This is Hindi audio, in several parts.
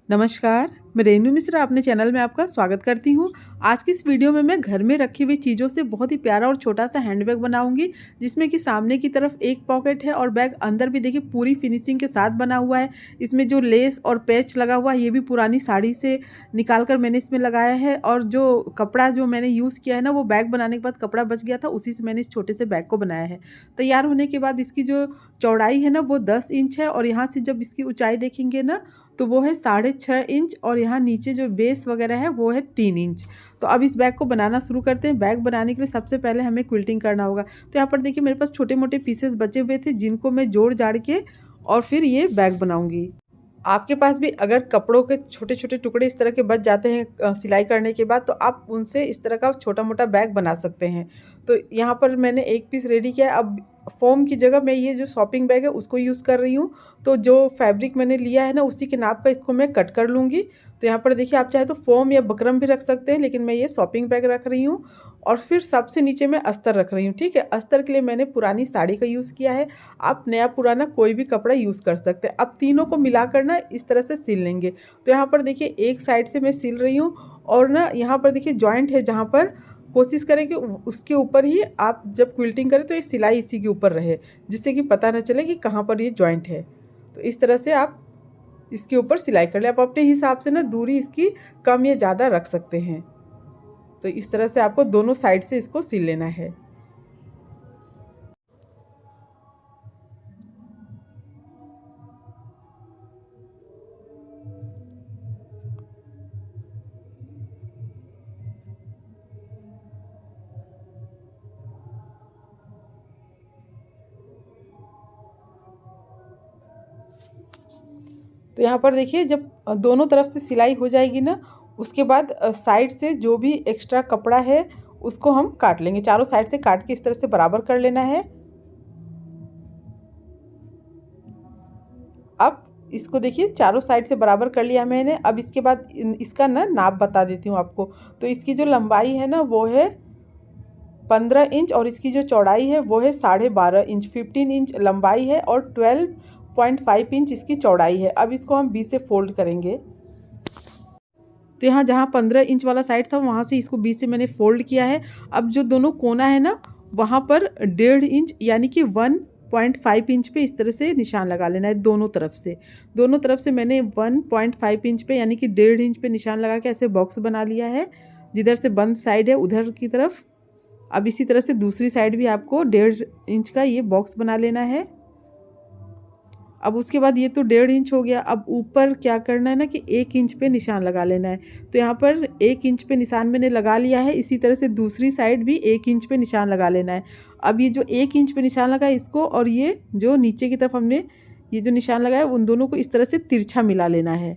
नमस्कार, मैं रेनू मिश्रा अपने चैनल में आपका स्वागत करती हूँ। आज की इस वीडियो में मैं घर में रखी हुई चीज़ों से बहुत ही प्यारा और छोटा सा हैंडबैग बनाऊंगी, जिसमें कि सामने की तरफ एक पॉकेट है और बैग अंदर भी देखिए पूरी फिनिशिंग के साथ बना हुआ है। इसमें जो लेस और पैच लगा हुआ है ये भी पुरानी साड़ी से निकाल कर मैंने इसमें लगाया है, और जो कपड़ा जो मैंने यूज़ किया है ना, वो बैग बनाने के बाद कपड़ा बच गया था, उसी से मैंने इस छोटे से बैग को बनाया है। तैयार होने के बाद इसकी जो चौड़ाई है ना, वो 10 इंच है, और यहाँ से जब इसकी ऊंचाई देखेंगे ना तो वो है 6.5 इंच, और यहाँ नीचे जो बेस वगैरह है वो है 3 इंच। तो अब इस बैग को बनाना शुरू करते हैं। बैग बनाने के लिए सबसे पहले हमें क्विल्टिंग करना होगा। तो यहाँ पर देखिए मेरे पास छोटे मोटे पीसेस बचे हुए थे, जिनको मैं जोड़ जाड़ के और फिर ये बैग बनाऊंगी। आपके पास भी अगर कपड़ों के छोटे छोटे टुकड़े इस तरह के बच जाते हैं सिलाई करने के बाद, तो आप उनसे इस तरह का छोटा मोटा बैग बना सकते हैं। तो यहाँ पर मैंने एक पीस रेडी किया है। अब फोम की जगह मैं ये जो शॉपिंग बैग है उसको यूज़ कर रही हूँ। तो जो फैब्रिक मैंने लिया है ना, उसी के नाप का इसको मैं कट कर लूँगी। तो यहाँ पर देखिए, आप चाहे तो फोम या बकरम भी रख सकते हैं, लेकिन मैं ये शॉपिंग बैग रख रही हूँ। और फिर सबसे नीचे मैं अस्तर रख रही हूँ। ठीक है, अस्तर के लिए मैंने पुरानी साड़ी का यूज़ किया है। आप नया पुराना कोई भी कपड़ा यूज़ कर सकते हैं। अब तीनों को मिलाकर ना इस तरह से सिल लेंगे। तो यहाँ पर देखिए एक साइड से मैं सिल रही हूँ, और ना यहाँ पर देखिए जॉइंट है, जहाँ पर कोशिश करें कि उसके ऊपर ही आप जब क्विल्टिंग करें तो ये सिलाई इसी के ऊपर रहे, जिससे कि पता न चले कि कहाँ पर ये जॉइंट है। तो इस तरह से आप इसके ऊपर सिलाई कर ले। आप अपने हिसाब से ना दूरी इसकी कम या ज़्यादा रख सकते हैं। तो इस तरह से आपको दोनों साइड से इसको सिल लेना है। तो यहाँ पर देखिए, जब दोनों तरफ से सिलाई हो जाएगी ना, उसके बाद साइड से जो भी एक्स्ट्रा कपड़ा है उसको हम काट लेंगे। चारों साइड से काट के इस तरह से बराबर कर लेना है। अब इसको देखिए चारों साइड से बराबर कर लिया मैंने। अब इसके बाद इसका ना नाप बता देती हूँ आपको। तो इसकी जो लंबाई है ना वो है 15 इंच, और इसकी जो चौड़ाई है वो है 12.5 इंच। 15 इंच लंबाई है और 12.5 इंच इसकी चौड़ाई है। अब इसको हम बीच से फोल्ड करेंगे। तो यहाँ जहाँ 15 इंच वाला साइड था वहाँ से इसको बीच से मैंने फोल्ड किया है। अब जो दोनों कोना है ना, वहाँ पर 1.5 इंच यानी कि 1.5 इंच पे इस तरह से निशान लगा लेना है दोनों तरफ से। दोनों तरफ से मैंने 1.5 इंच पे यानी कि 1.5 इंच पे निशान लगा के ऐसे बॉक्स बना लिया है। जिधर से बंद साइड है उधर की तरफ। अब इसी तरह से दूसरी साइड भी आपको 1.5 इंच का ये बॉक्स बना लेना है। अब उसके बाद ये तो 1.5 इंच हो गया। अब ऊपर क्या करना है ना कि 1 इंच पे निशान लगा लेना है। तो यहाँ पर 1 इंच पे निशान मैंने लगा लिया है। इसी तरह से दूसरी साइड भी 1 इंच पे निशान लगा लेना है। अब ये जो 1 इंच पे निशान लगा है, इसको और ये जो नीचे की तरफ हमने ये जो निशान लगाया है, उन दोनों को इस तरह से तिरछा मिला लेना है।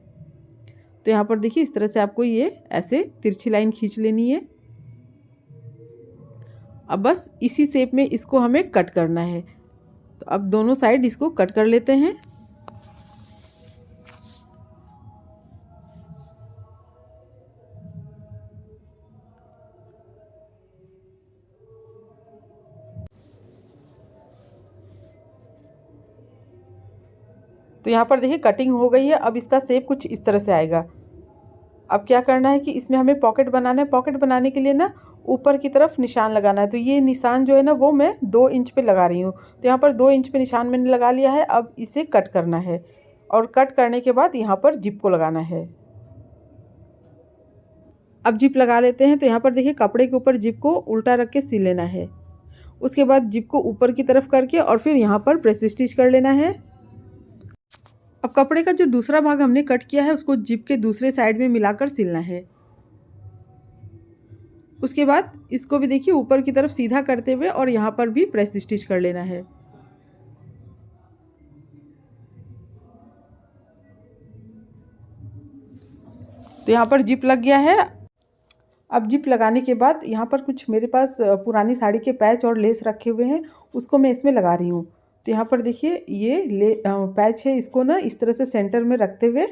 तो यहाँ पर देखिए इस तरह से आपको ये ऐसे तिरछी लाइन खींच लेनी है। अब बस इसी शेप में इसको हमें कट करना है। तो अब दोनों साइड इसको कट कर लेते हैं। तो यहाँ पर देखिए कटिंग हो गई है। अब इसका शेप कुछ इस तरह से आएगा। अब क्या करना है कि इसमें हमें पॉकेट बनाना है। पॉकेट बनाने के लिए ना ऊपर की तरफ निशान लगाना है। तो ये निशान जो है ना वो मैं 2 इंच पे लगा रही हूँ। तो यहाँ पर 2 इंच पे निशान मैंने लगा लिया है। अब इसे कट करना है, और कट करने के बाद यहाँ पर जिप को लगाना है। अब जिप लगा लेते हैं। तो यहाँ पर देखिए कपड़े के ऊपर जिप को उल्टा रख के सिल लेना है। उसके बाद जिप को ऊपर की तरफ करके और फिर यहाँ पर प्रेस स्टिच कर लेना है। अब कपड़े का जो दूसरा भाग हमने कट किया है उसको जिप के दूसरे साइड में मिलाकर सिलना है। उसके बाद इसको भी देखिए ऊपर की तरफ सीधा करते हुए और यहाँ पर भी प्रेस स्टिच कर लेना है। तो यहाँ पर जिप लग गया है। अब जिप लगाने के बाद यहाँ पर कुछ मेरे पास पुरानी साड़ी के पैच और लेस रखे हुए हैं, उसको मैं इसमें लगा रही हूँ। तो यहाँ पर देखिए ये पैच है, इसको ना इस तरह से सेंटर में रखते हुए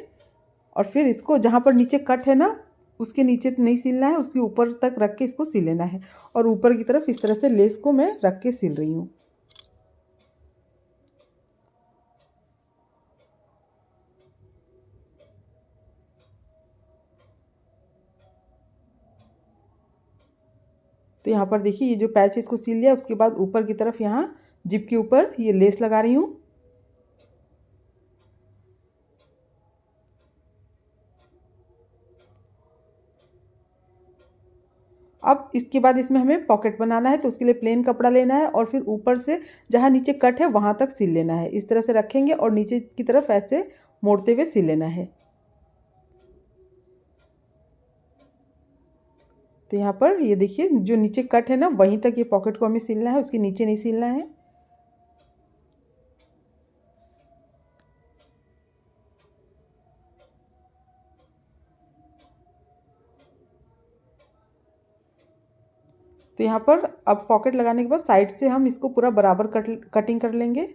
और फिर इसको जहाँ पर नीचे कट है ना उसके नीचे नहीं सिलना है, उसके ऊपर तक रख के इसको सिल लेना है। और ऊपर की तरफ इस तरह से लेस को मैं रख के सिल रही हूँ। तो यहाँ पर देखिए ये जो पैच है इसको सील लिया। उसके बाद ऊपर की तरफ यहाँ जिप के ऊपर ये लेस लगा रही हूँ। अब इसके बाद इसमें हमें पॉकेट बनाना है, तो उसके लिए प्लेन कपड़ा लेना है और फिर ऊपर से जहाँ नीचे कट है वहाँ तक सिल लेना है। इस तरह से रखेंगे और नीचे की तरफ ऐसे मोड़ते हुए सिल लेना है। तो यहाँ पर ये देखिए जो नीचे कट है ना वहीं तक ये पॉकेट को हमें सिलना है, उसके नीचे नहीं सिलना है। तो यहाँ पर अब पॉकेट लगाने के बाद साइड से हम इसको पूरा बराबर कटिंग कर लेंगे।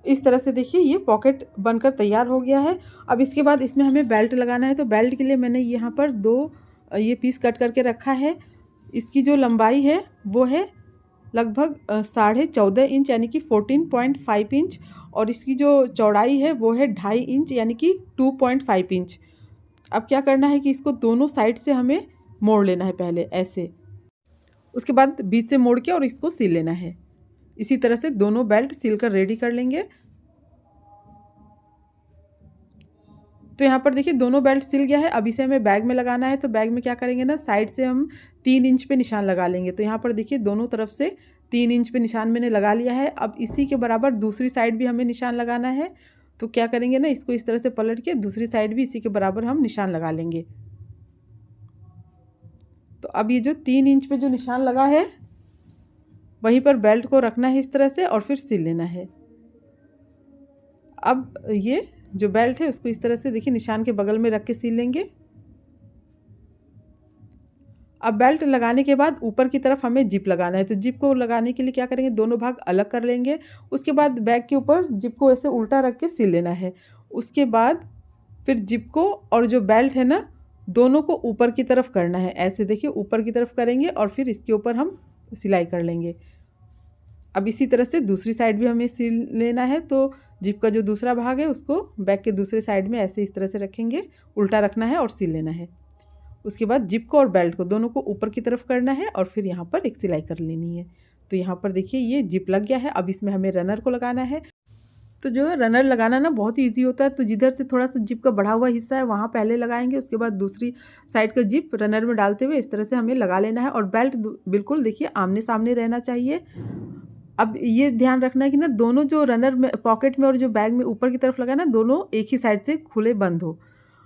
इस तरह से देखिए ये पॉकेट बनकर तैयार हो गया है। अब इसके बाद इसमें हमें बेल्ट लगाना है, तो बेल्ट के लिए मैंने यहाँ पर 2 ये पीस कट करके रखा है। इसकी जो लंबाई है वो है लगभग 14.5 इंच यानी कि 14.5 इंच, और इसकी जो चौड़ाई है वो है 2.5 इंच यानी कि 2.5 इंच। अब क्या करना है कि इसको दोनों साइड से हमें मोड़ लेना है पहले ऐसे, उसके बाद बीच से मोड़ के और इसको सिल लेना है। इसी तरह से दोनों बेल्ट सिल कर रेडी कर लेंगे। तो यहाँ पर देखिए दोनों बेल्ट सिल गया है। अब इसे हमें बैग में लगाना है, तो बैग में क्या करेंगे ना, साइड से हम 3 इंच पे निशान लगा लेंगे। तो यहाँ पर देखिए दोनों तरफ से 3 इंच पे निशान मैंने लगा लिया है। अब इसी के बराबर दूसरी साइड भी हमें निशान लगाना है। तो क्या करेंगे ना, इसको इस तरह से पलट के दूसरी साइड भी इसी के बराबर हम निशान लगा लेंगे। तो अब ये जो 3 इंच पे जो निशान लगा है वहीं पर बेल्ट को रखना है इस तरह से और फिर सिल लेना है। अब ये जो बेल्ट है उसको इस तरह से देखिए निशान के बगल में रख के सिल लेंगे। अब बेल्ट लगाने के बाद ऊपर की तरफ हमें जिप लगाना है, तो जिप को लगाने के लिए क्या करेंगे, दोनों भाग अलग कर लेंगे। उसके बाद बैग के ऊपर जिप को ऐसे उल्टा रख के सिल लेना है। उसके बाद फिर जिप को और जो बेल्ट है ना दोनों को ऊपर की तरफ करना है। ऐसे देखिए ऊपर की तरफ करेंगे और फिर इसके ऊपर हम सिलाई कर लेंगे। अब इसी तरह से दूसरी साइड भी हमें सिल लेना है। तो जिप का जो दूसरा भाग है उसको बैग के दूसरे साइड में ऐसे इस तरह से रखेंगे, उल्टा रखना है और सिल लेना है। उसके बाद जिप को और बेल्ट को दोनों को ऊपर की तरफ करना है और फिर यहाँ पर एक सिलाई कर लेनी है। तो यहाँ पर देखिए ये जिप लग गया है। अब इसमें हमें रनर को लगाना है। तो जो है रनर लगाना ना बहुत ही ईजी होता है। तो जिधर से थोड़ा सा जिप का बढ़ा हुआ हिस्सा है वहाँ पहले लगाएंगे, उसके बाद दूसरी साइड का जिप रनर में डालते हुए इस तरह से हमें लगा लेना है। और बेल्ट बिल्कुल देखिए आमने सामने रहना चाहिए। अब ये ध्यान रखना है कि ना दोनों जो रनर में पॉकेट में और जो बैग में ऊपर की तरफ लगा ना दोनों एक ही साइड से खुले बंद हो।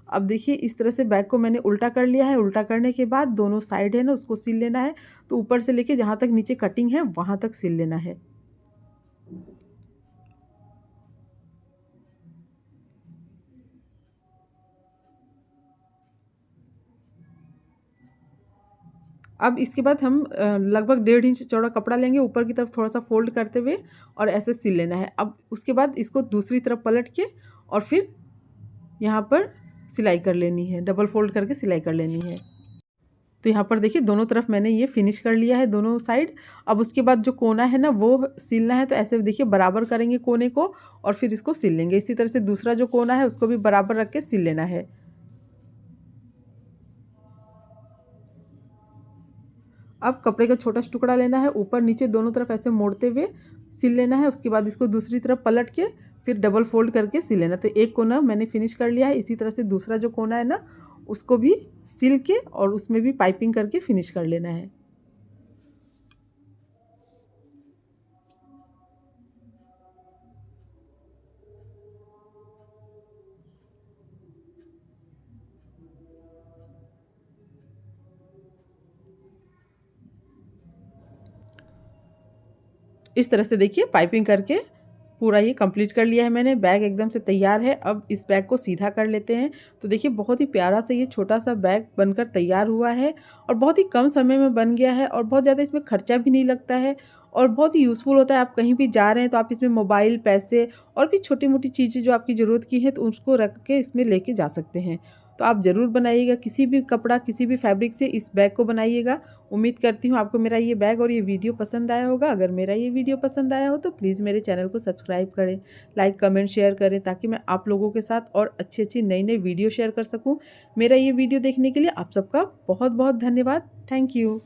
अब देखिए इस तरह से बैग को मैंने उल्टा कर लिया है। उल्टा करने के बाद दोनों साइड है ना उसको सिल लेना है। तो ऊपर से लेके जहाँ तक नीचे कटिंग है वहाँ तक सिल लेना है। अब इसके बाद हम लगभग 1.5 इंच चौड़ा कपड़ा लेंगे, ऊपर की तरफ थोड़ा सा फोल्ड करते हुए और ऐसे सिल लेना है। अब उसके बाद इसको दूसरी तरफ पलट के और फिर यहाँ पर सिलाई कर लेनी है, डबल फोल्ड करके सिलाई कर लेनी है। तो यहाँ पर देखिए दोनों तरफ मैंने ये फिनिश कर लिया है दोनों साइड। अब उसके बाद जो कोना है ना वो सिलना है। तो ऐसे देखिए बराबर करेंगे कोने को और फिर इसको सिल लेंगे। इसी तरह से दूसरा जो कोना है उसको भी बराबर रख के सिल लेना है। अब कपड़े का छोटा सा टुकड़ा लेना है, ऊपर नीचे दोनों तरफ ऐसे मोड़ते हुए सिल लेना है। उसके बाद इसको दूसरी तरफ पलट के फिर डबल फोल्ड करके सिल लेना। तो एक कोना मैंने फिनिश कर लिया है। इसी तरह से दूसरा जो कोना है ना उसको भी सिल के और उसमें भी पाइपिंग करके फिनिश कर लेना है। इस तरह से देखिए पाइपिंग करके पूरा ये कंप्लीट कर लिया है मैंने। बैग एकदम से तैयार है। अब इस बैग को सीधा कर लेते हैं। तो देखिए बहुत ही प्यारा सा ये छोटा सा बैग बनकर तैयार हुआ है और बहुत ही कम समय में बन गया है और बहुत ज़्यादा इसमें खर्चा भी नहीं लगता है और बहुत ही यूज़फुल होता है। आप कहीं भी जा रहे हैं तो आप इसमें मोबाइल, पैसे और भी छोटी मोटी चीज़ें जो आपकी ज़रूरत की हैं तो उसको रख के इसमें लेके जा सकते हैं। तो तो आप ज़रूर बनाइएगा, किसी भी कपड़ा किसी भी फैब्रिक से इस बैग को बनाइएगा। उम्मीद करती हूँ आपको मेरा ये बैग और ये वीडियो पसंद आया होगा। अगर मेरा ये वीडियो पसंद आया हो तो प्लीज़ मेरे चैनल को सब्सक्राइब करें, लाइक कमेंट शेयर करें, ताकि मैं आप लोगों के साथ और अच्छी अच्छी नई नई वीडियो शेयर कर सकूँ। मेरा ये वीडियो देखने के लिए आप सबका बहुत बहुत धन्यवाद। Thank you.